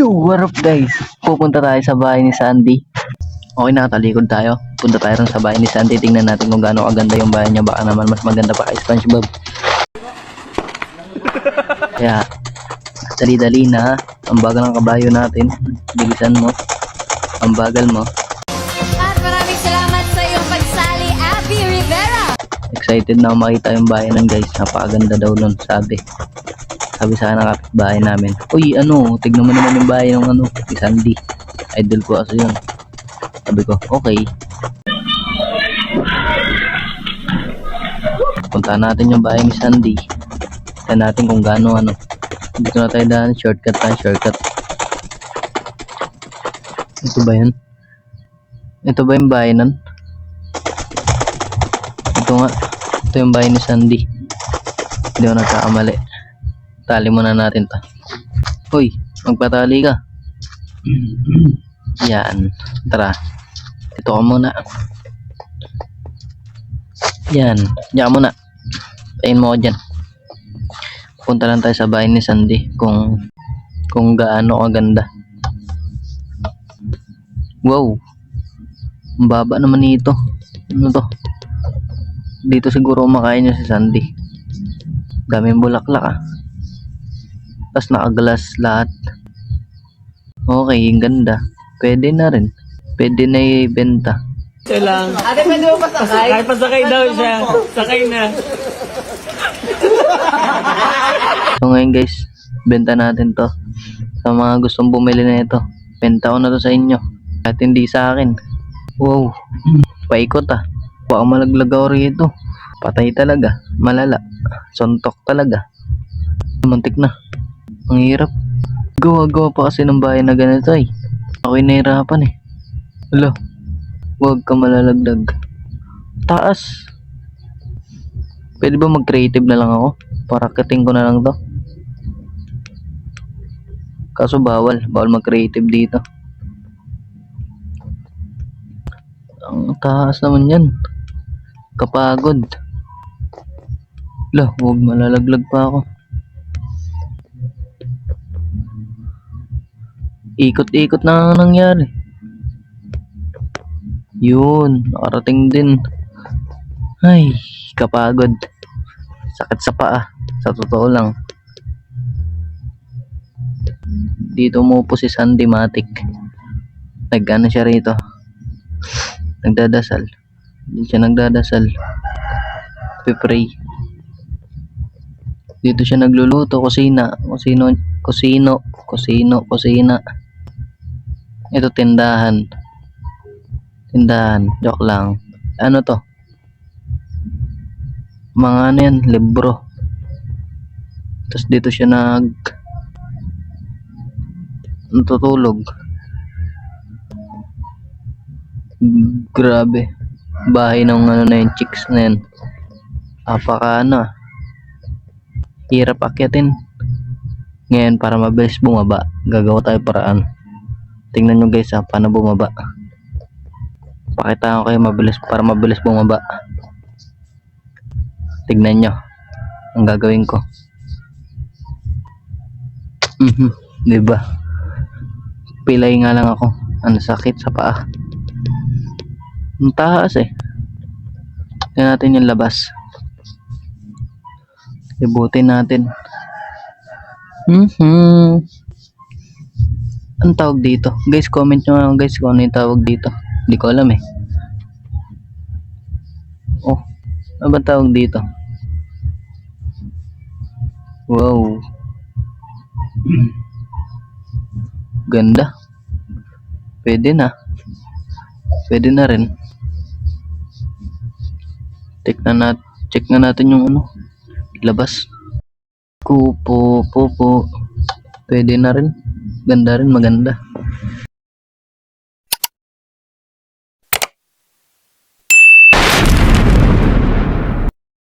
Yo, what up guys? Pupunta tayo sa bahay ni Sandy. Okay, nakatalikod tayo. Punta tayo rin sa bahay ni Sandy. Tingnan natin kung gaano kaganda yung bahay niya. Baka naman mas maganda pa kay SpongeBob. Kaya, dali-dali na. Ang bagal ng kabayo natin. Bilisan mo. Ang bagal mo. At maraming salamat sa iyong pagsali, Abby Rivera. Excited na ako makita yung bahay nun guys. Napakaganda daw nun, sabi. Sabi sa akin ng kapitbahay namin, uy tignan mo naman yung bahay ng ni Sandy. Idol ko kasi yun. Sabi ko, okay. Puntahan natin yung bahay ni Sandy. Tignan natin kung gaano Dito na tayo daan, shortcut. Ito ba yun? Ito ba yung bahay nun? Ito nga. Ito yung bahay ni Sandy. Hindi ako nagkakamali. Tali muna natin to. Hoy, magpatali ka. Yan. Tara. Ito ka muna. Yan. Diyan ka muna. Tayin mo ko dyan. Punta lang tayo sa bahay ni Sandy kung gaano kaganda. Wow. Ang baba naman nito. Ano to? Dito siguro kumakain niya si Sandy. Daming bulaklak Tapos naka-glass lahat. Okay, ang ganda. Pwede na rin. Pwede na ibenta. Ito lang. Ate, pwede mo pasakay? Kahit pasakay daw siya. Sakay na. So ngayon guys, benta natin to. Sa mga gustong bumili na ito. Benta ko na to sa inyo. At hindi sa akin. Wow. Paikot Baka malaglag ako rito. Patay talaga. Malala. Sontok talaga. Muntik na. Ang hirap. Gawa pa kasi ng bahay na ganito Ako'y nahirapan Hala. Huwag ka malalagdag. Taas. Pwede ba mag-creative na lang ako? Para kating ko na lang to. Kaso bawal. Bawal mag-creative dito. Ang taas naman yan. Kapagod. Hala. Huwag malalaglag pa ako. Ikot-ikot na ang nangyari. Yun, nakarating din. Ay, kapagod. Sakit sa paa. Sa totoo lang. Dito umupo si Sandy Matic. Nag-ano siya rito. Nagdadasal. Dito siya nagdadasal. Pipray. Dito siya nagluluto. Kusina. Ito tindahan. Joke lang. Ano to? Mga yan, libro. Tapos dito siya natutulog. Grabe. Bahay ng na yung chicks na yan. Apaka hirap akyatin. Ngayon para mabilis bumaba, gagawa tayo paraan. Tingnan nyo guys paano bumaba. Pakita ko kayo para mabilis bumaba. Tignan nyo ang gagawin ko. Diba? Pilay nga lang ako. Ang sakit sa paa. Ang taas Tignan natin yung labas. Ibutin natin. Ang tawag dito? Guys, comment nyo nga guys kung ano yung tawag dito. Hindi ko alam Oh, ano ba tawag dito? Wow. Ganda. Pwede na. Pwede na rin. Check na natin yung labas. Pupo. Pwede na rin. Ganda rin, maganda.